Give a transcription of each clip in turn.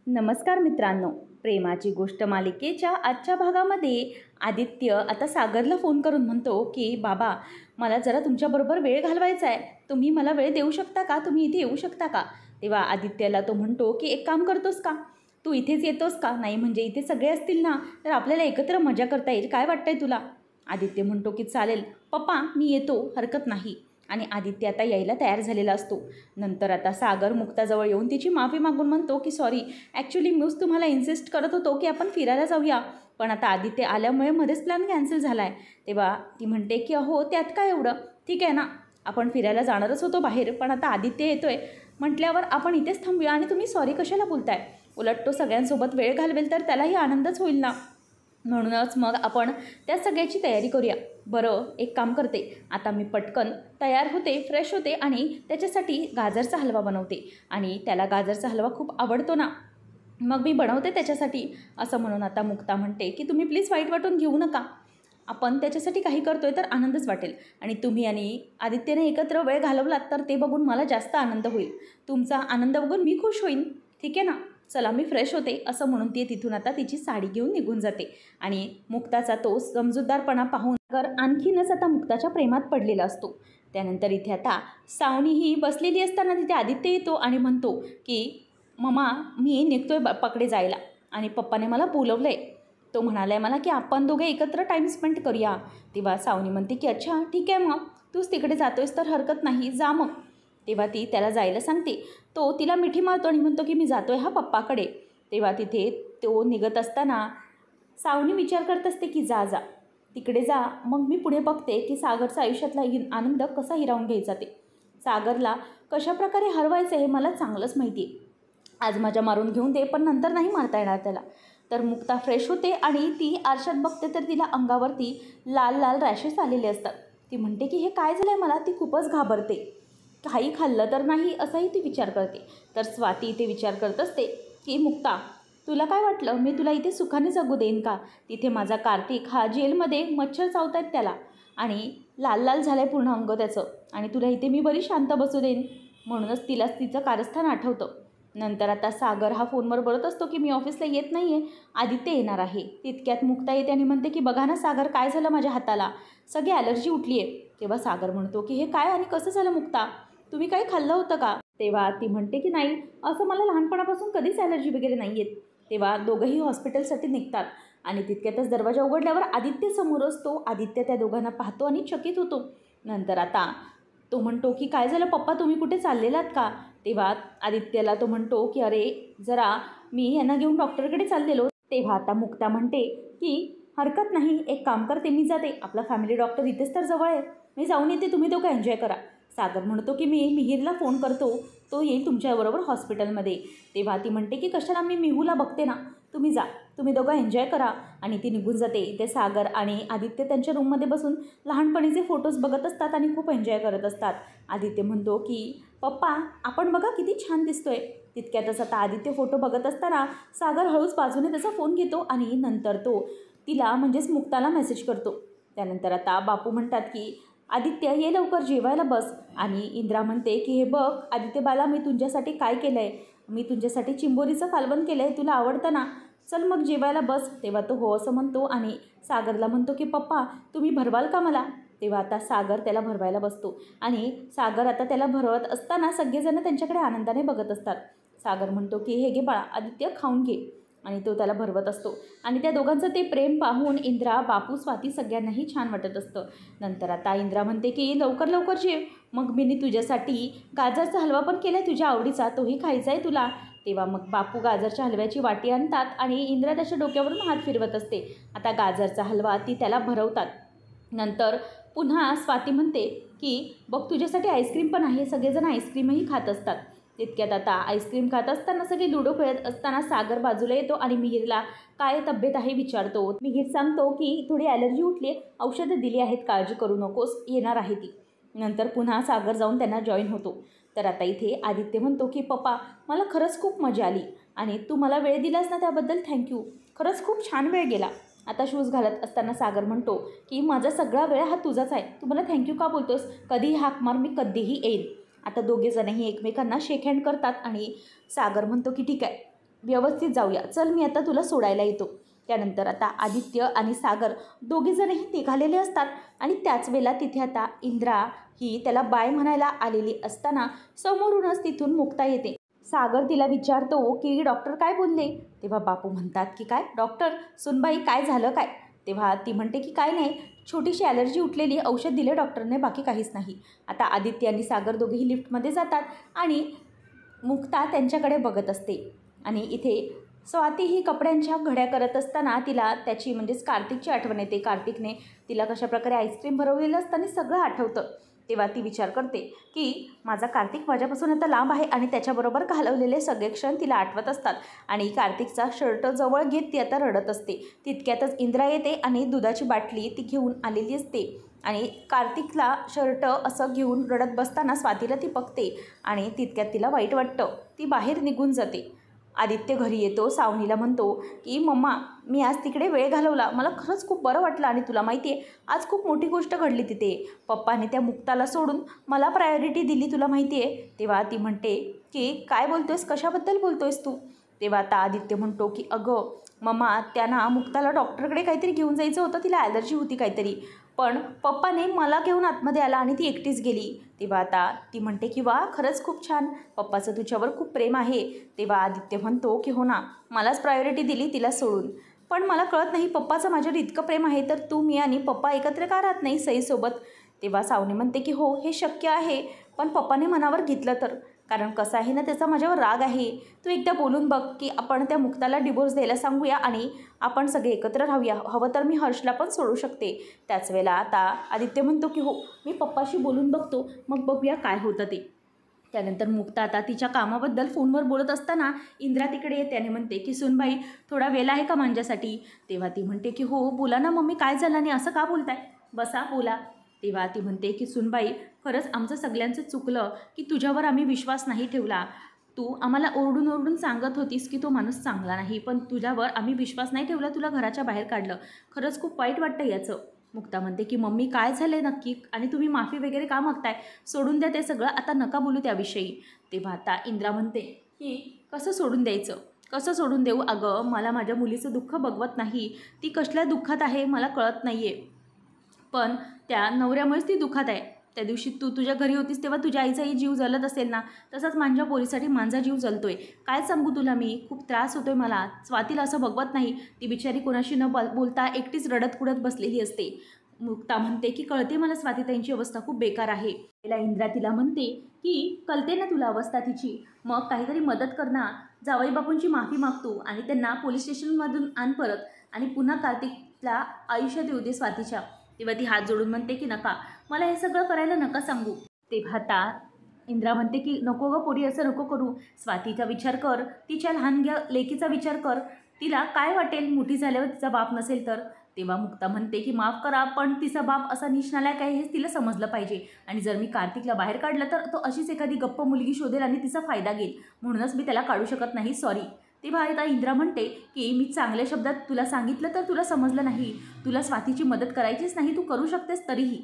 नमस्कार मित्रांनो, प्रेमाची गोष्ट मालिकेच्या आजच्या भागामध्ये आदित्य आता सागरला फोन करून म्हणतो की बाबा, मला जरा तुमच्याबरोबर वेळ घालवायचा आहे. तुम्ही मला वेळ देऊ शकता का? तुम्ही इथे येऊ शकता का? तेव्हा आदित्यला तो म्हणतो की एक काम करतोस का? तू इथेच येतोस का? नाही म्हणजे इथे सगळे असतील ना, तर आपल्याला एकत्र मजा करता येईल. काय वाटतंय तुला? आदित्य म्हणतो की चालेल पप्पा, मी येतो, हरकत नाही. आणि आदित्य आता यायला तयार झालेला असतो. नंतर आता सागर मुक्ताजवळ येऊन तिची माफी मागून म्हणतो की सॉरी, ॲक्च्युली मीच तुम्हाला इन्सिस्ट करत होतो की आपण फिरायला जाऊया, पण आता आदित्य आल्यामुळे मध्येच प्लॅन कॅन्सल झाला आहे. तेव्हा ती म्हणते की अहो त्यात काय एवढं, ठीक आहे ना, आपण फिरायला जाणारच होतो बाहेर, पण आता आदित्य येतोय म्हटल्यावर आपण इथेच थांबूया. आणि तुम्ही सॉरी कशाला बोलताय? उलट तो सगळ्यांसोबत वेळ घालवेल तर त्यालाही आनंदच होईल ना. म्हणूनच मग आपण त्या सगळ्याची तयारी करूया. बरं, एक काम करते, आता मी पटकन तयार होते, फ्रेश होते आणि त्याच्यासाठी गाजरचा हलवा बनवते. आणि त्याला गाजरचा हलवा खूप आवडतो ना, मग मी बनवते त्याच्यासाठी. असं म्हणून आता मुक्ता म्हणते की तुम्ही प्लीज वाईट वाटून घेऊ नका, आपण त्याच्यासाठी काही करतोय तर आनंदच वाटेल. आणि तुम्ही आणि आदित्यने एकत्र वेळ घालवलात तर ते बघून मला जास्त आनंद होईल. तुमचा आनंद बघून मी खुश होईन, ठीक आहे ना. चला मी फ्रेश होते. असं म्हणून ती तिथून आता तिची साडी घेऊन निघून जाते. आणि मुक्ताचा तो समजूतदारपणा पाहून सागर आणखीनच आता मुक्ताच्या प्रेमात पडलेला असतो. त्यानंतर इथे आता सावनी ही बसलेली असताना तिथे आदित्य येतो आणि म्हणतो की मम्मा, मी निघतोय पप्पाकडे जायला आणि पप्पाने मला बोलवलं आहे. तो म्हणाला आहे मला की आपण दोघे एकत्र टाईम स्पेंड करूया. तेव्हा सावनी म्हणते की अच्छा ठीक आहे, मग तूच तिकडे जातोयस तर हरकत नाही, जा मग. तेव्हा ती त्याला जायला सांगते. तो तिला मिठी मारतो आणि म्हणतो की मी जातोय हा पप्पाकडे. तेव्हा तिथे तो निघत असताना सावनी विचार करत असते की जा जा तिकडे जा, मग मी पुढे बघते की सागरचा आयुष्यातला आनंद कसा हिरावून घ्यायचा ते. सागरला कशाप्रकारे हरवायचं हे मला चांगलंच माहिती आहे. आज मजा मारून घेऊन दे, पण नंतर नाही मारता येणार त्याला. तर मुक्ता फ्रेश होते आणि ती आरशात बघते तर तिला अंगावरती लाल लाल रॅशेस आलेले असतात. ती म्हणते की हे काय झालं आहे मला. ती खूपच घाबरते. काही खाल्लं तर नाही असंही ती विचार करते. तर स्वाती इथे विचार करत असते की मुक्ता, तुला काय वाटलं मी तुला इथे सुखाने जगू देईन का? तिथे माझा कार्तिक हा जेलमध्ये मच्छर चावत आहेत त्याला आणि लाल लाल झालं आहे पूर्ण अंग त्याचं, आणि तुला इथे मी बरी शांत बसू देईन. म्हणूनच तिला तिचं कारस्थान आठवतं. नंतर आता सागर हा फोनवर बोलत असतो की मी ऑफिसला येत नाही आहे, आदित्य येणार आहे. तितक्यात मुक्ता येते आणि म्हणते की बघा ना सागर, काय झालं माझ्या हाताला, सगळी ॲलर्जी उठली आहे. तेव्हा सागर म्हणतो की हे काय आणि कसं झालं मुक्ता, तुम्ही काही खाल्लं होतं का? तेव्हा ती म्हणते की नाही, असं मला लहानपणापासून कधीच ॲलर्जी वगैरे नाही आहेत. तेव्हा दोघंही हॉस्पिटलसाठी निघतात आणि तितक्यातच दरवाजा उघडल्यावर आदित्य समोर असतो. आदित्य त्या दोघांना पाहतो आणि चकित होतो. नंतर आता तो म्हणतो की काय झालं पप्पा, तुम्ही कुठे चाललेलात का? तेव्हा आदित्यला तो म्हणतो की अरे जरा मी यांना घेऊन डॉक्टरकडे चाललेलो. तेव्हा आता मुक्ता म्हणते की हरकत नाही, एक काम करते, मी जाते, आपला फॅमिली डॉक्टर इथेच तर जवळ आहे, मी जाऊन येते, तुम्ही दोघं एन्जॉय करा. सागर म्हणतो की मी मिहीरला फोन करतो, तो येईल तुमच्याबरोबर हॉस्पिटलमध्ये. तेव्हा ती म्हणते की कशाला, मी मिहूला बघते ना, तुम्ही जा, तुम्ही दोघं एन्जॉय करा. आणि ती निघून जाते. ते सागर आणि आदित्य त्यांच्या रूममध्ये बसून लहानपणीचे फोटोज बघत असतात आणि खूप एन्जॉय करत असतात. आदित्य म्हणतो की पप्पा, आपण बघा किती छान दिसतोय. तितक्यातच आता आदित्य फोटो बघत असताना सागर हळूच बाजूने त्याचा फोन घेतो आणि नंतर तो तिला म्हणजेच मुक्ताला मेसेज करतो. त्यानंतर आता बापू म्हणतात की आदित्य ये लवकर जेवायला बस. आणि इंद्रा म्हणते की हे बघ आदित्य बाला, मी तुझ्यासाठी काय केलं आहे, मी तुझ्यासाठी चिंबोरीचं कालवण केलं आहे, तुला आवडतं ना, चल मग जेवायला बस. तेव्हा तो हो असं म्हणतो आणि सागरला म्हणतो की पप्पा तुम्ही भरवाल का मला? तेव्हा आता सागर त्याला भरवायला बसतो आणि सागर आता त्याला भरवत असताना सगळेजण त्यांच्याकडे आनंदाने बघत असतात. सागर म्हणतो की हे घे बाळा आदित्य, खाऊन घे. आणि तो त्याला भरवत असतो आणि त्या दोघांचं ते प्रेम पाहून इंद्रा, बापू, स्वाती सगळ्यांनाही छान वाटत असतं. नंतर आता इंद्रा म्हणते की लवकर लवकर जेव, मग मी तुझ्यासाठी गाजरचा हलवा पण केला आहे तुझ्या आवडीचा, तोही खायचा आहे तुला. तेव्हा मग बापू गाजरच्या हलव्याची वाटी आणतात आणि इंद्रा त्याच्या डोक्यावरून हात फिरवत असते. आता गाजरचा हलवा ती त्याला भरवतात. नंतर पुन्हा स्वाती म्हणते की बघ तुझ्यासाठी आईस्क्रीम पण आहे. सगळेजण आईस्क्रीमही खात असतात. तितक्यात आता आईस्क्रीम खात असताना सगळे लुडो खेळत असताना सागर बाजूला येतो आणि मिहीरला काय तब्येत आहे विचारतो. मिहीर सांगतो की थोडी ॲलर्जी उठली आहे, औषधं दिली आहेत, काळजी करू नकोस, येणार आहे ती. नंतर पुन्हा सागर जाऊन त्यांना जॉईन होतो. तर आता इथे आदित्य म्हणतो की पप्पा, मला खरंच खूप मजा आली आणि तू मला वेळ दिलास ना त्याबद्दल थँक्यू, खरंच खूप छान वेळ गेला. आता शूज घालत असताना सागर म्हणतो की माझा सगळा वेळ हा तुझाच आहे, तू मला थँक्यू का बोलतोस, कधीही हाक मार, मी कधीही येईल. आता दोघेजणही एकमेकांना शेक हँड करतात आणि सागर म्हणतो की ठीक आहे, व्यवस्थित जाऊया, चल मी आता तुला सोडायला येतो. त्यानंतर आता आदित्य आणि सागर दोघेजणही निघालेले असतात आणि त्याच वेळेला तिथे आता इंद्रा ही त्याला बाय म्हणायला आलेली असताना समोरूनच तिथून मुक्ता येते. सागर तिला विचारतो की डॉक्टर काय बोलले. तेव्हा बापू म्हणतात की काय डॉक्टर, सुनबाई काय झालं काय. तेव्हा ती म्हणते की काय नाही, छोटीशी ॲलर्जी उठलेली, औषध दिले डॉक्टरने, बाकी काहीच नाही. आता आदित्य आणि सागर दोघेही लिफ्टमध्ये जातात आणि मुक्ता त्यांच्याकडे बघत असते. आणि इथे स्वाती ही कपड्यांच्या घड्या करत असताना तिला त्याची म्हणजेच कार्तिकची आठवण येते. कार्तिकने तिला कशाप्रकारे आईस्क्रीम भरवलेलं असताना सगळं आठवतं. तेव्हा ती विचार करते की माझा कार्तिक माझ्यापासून आता लांब आहे आणि त्याच्याबरोबर घालवलेले सगळे क्षण तिला आठवत असतात. आणि कार्तिकचा शर्ट जवळ घेत ती आता रडत असते. तितक्यातच इंद्रा येते आणि दुधाची बाटली ती घेऊन आलेली असते आणि कार्तिकला शर्ट असं घेऊन रडत बसताना स्वातीला ती बघते आणि तितक्यात तिला वाईट वाटतं. ती बाहेर निघून जाते. आदित्य घरी येतो. सावनीला म्हणतो की मम्मा, मी आज तिकडे वेळ घालवला, मला खरंच खूप बरं वाटलं आणि तुला माहिती आहे आज खूप मोठी गोष्ट घडली तिथे. पप्पाने त्या मुक्ताला सोडून मला प्रायोरिटी दिली, तुला माहिती आहे. तेव्हा ती म्हणते की काय बोलतोयस, कशाबद्दल बोलतोयस तू. तेव्हा आता आदित्य म्हणतो की अगं मम्मा, त्यांना मुक्ताला डॉक्टरकडे काहीतरी घेऊन जायचं होतं, तिला ॲलर्जी होती काहीतरी, पण पप्पाने मला घेऊन आतमध्ये आला आणि ती एकटीच गेली. तेव्हा आता ती म्हणते की वा, खरंच खूप छान, पप्पाचं तुझ्यावर खूप प्रेम आहे. तेव्हा आदित्य म्हणतो की हो ना, मलाच प्रायोरिटी दिली तिला सोडून, पण मला कळत नाही पप्पाचं माझ्यावर इतकं प्रेम आहे तर तू, मी आणि पप्पा एकत्र का राहत नाही सईसोबत. तेव्हा सावनी म्हणते की हो हे शक्य आहे, पण पप्पाने मनावर घेतलं तर, कारण कसं आहे ना, त्याचा माझ्यावर राग आहे. तू एकदा बोलून बघ की आपण त्या मुक्ताला डिवोर्स द्यायला सांगूया आणि आपण सगळे एकत्र राहूया, हवं तर मी हर्षला पण सोडू शकते. त्याच वेळेला आता आदित्य म्हणतो की हो, मी पप्पाशी बोलून बघतो, मग बघूया काय होतं ते. त्यानंतर मुक्ता आता तिच्या कामाबद्दल फोनवर बोलत असताना इंद्रा तिकडे येते आणि म्हणते की सुनबाई, थोडा वेळ आहे का माझ्यासाठी. तेव्हा ती म्हणते की हो बोला ना मम्मी, काय झालं आणि असं का बोलताय, बसा बोला. तेव्हा ती म्हणते की सुनबाई, खरंच आमचं सगळ्यांचं चुकलं की तुझ्यावर आम्ही विश्वास नाही ठेवला. तू आम्हाला ओरडून ओरडून सांगत होतीस की तो माणूस चांगला नाही, पण तुझ्यावर आम्ही विश्वास नाही ठेवला, तुला घराच्या बाहेर काढलं. खरंच खूप वाईट वाटतं याचं. मुक्ता म्हणते की मम्मी काय झालं नक्की आणि तुम्ही माफी वगैरे का मागताय, सोडून द्या ते सगळं, आता नका बोलू त्याविषयी. तेव्हा आता इंद्रा म्हणते की कसं सोडून द्यायचं, कसं सोडून देऊ. अगं मला माझ्या मुलीचं दुःख बघवत नाही, ती कसल्या दुःखात आहे मला कळत नाही आहे, पण त्या नवऱ्यामुळेच ती दुःखात आहे. त्या दिवशी तू तुझ्या घरी होतीस तेव्हा तुझ्या आईचाही जीव जलत असेल ना, तसंच माझ्या पोरीसाठी माझा जीव जलतोय. काय सांगू तुला, मी खूप त्रास होतोय मला. स्वातीला असं बघवत नाही, ती बिचारी कोणाशी न बोलता एकटीच रडत कुडत बसलेली असते. मुक्ता म्हणते की कळते मला स्वातीताईंची अवस्था खूप बेकार आहे. तिला इंद्रा तिला म्हणते की कळते ना तुला अवस्था तिची, मग काहीतरी मदत कर ना, जावई बापूंची माफी मागतो आणि त्यांना पोलीस स्टेशनमधून आण परत आणि पुन्हा कार्तिकला आयुष्यात येऊ दे स्वातीच्या. तेव्हा ती हात जोडून म्हणते की नका, मला हे सगळं करायला नका सांगू. तेव्हा आता इंद्रा म्हणते की नको गं पोरी, असं नको करू, स्वातीचा विचार कर, तिच्या लहान लेकीचा विचार कर, तिला काय वाटेल मोठी झाल्यावर तिचा बाप नसेल तर. तेव्हा मुक्ता म्हणते की माफ करा, पण तिचा बाप असा निष्णालायक आहे हेच तिला समजलं पाहिजे, आणि जर मी कार्तिकला बाहेर काढलं तर तो अशीच एखादी गप्प मुलगी शोधेल आणि तिचा फायदा घेईल, म्हणूनच मी त्याला काढू शकत नाही, सॉरी. तेव्हा आता इंद्रा म्हणते की मी चांगल्या शब्दात तुला सांगितलं तर तुला समजलं नाही, तुला स्वातीची मदत करायचीच नाही, तू करू शकतेस तरीही.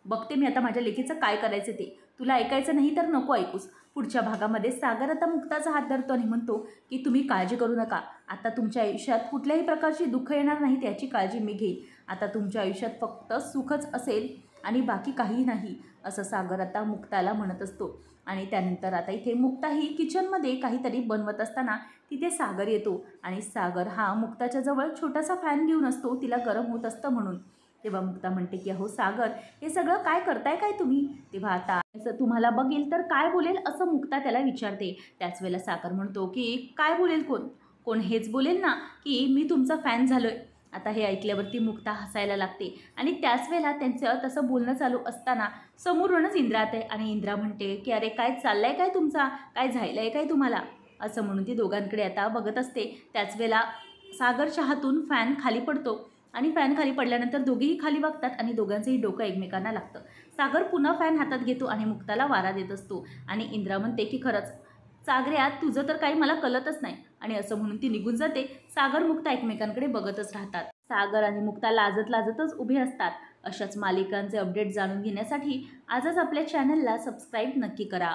बघते मी आता माझ्या लेकीचं काय करायचं ते, तुला ऐकायचं नाही तर नको ऐकूस. पुढच्या भागामध्ये सागर आता मुक्ताचा हात धरतो आणि म्हणतो की तुम्ही काळजी करू नका, आता तुमच्या आयुष्यात कुठल्याही प्रकारची दुःख येणार नाही, त्याची काळजी मी घेईन. आता तुमच्या आयुष्यात फक्त सुखच असेल आणि बाकी काही नाही, असं सागर आता मुक्ताला म्हणत असतो. आणि त्यानंतर आता इथे मुक्ता ही किचनमध्ये काहीतरी बनवत असताना तिथे सागर येतो आणि सागर हा मुक्ताच्या जवळ छोटासा फॅन घेऊन असतो, तिला गरम होत असतं म्हणून. तेव्हा मुक्ता म्हणते की अहो सागर, हे सगळं काय करताय काय तुम्ही. तेव्हा आता असं तुम्हाला बघेल तर काय बोलेल असं मुक्ता त्याला विचारते. त्याच वेळेला सागर म्हणतो की काय बोलेल, कोण कोण हेच बोलेल ना की मी तुमचा फॅन झालोय. आता हे ऐकल्यावरती मुक्ता हसायला लागते आणि त्याच वेळेला त्यांचं तसं बोलणं चालू असताना समोरूनच इंद्रा येते आणि इंद्रा म्हणते की अरे काय चाललंय काय तुमचा, काय झालं आहे काय तुम्हाला, असं म्हणून ती दोघांकडे आता बघत असते. त्याच वेळेला सागरच्या हातून फॅन खाली पडतो आणि फॅन खाली पडल्यानंतर दोघेही खाली बघतात आणि दोघांचंही डोकं एकमेकांना लागतं. सागर पुन्हा फॅन हातात घेतो आणि मुक्ताला वारा देत असतो आणि इंद्रा म्हणते की खरंच सागऱ्या, तुझं तर काही मला कळतच नाही, आणि असं म्हणून ती निघून जाते. सागर मुक्ता एकमेकांकडे बघतच राहतात. सागर आणि मुक्ता लाजत लाजतच उभे असतात. अशाच मालिकांचे अपडेट जाणून घेण्यासाठी आजच आपल्या चॅनलला सबस्क्राईब नक्की करा.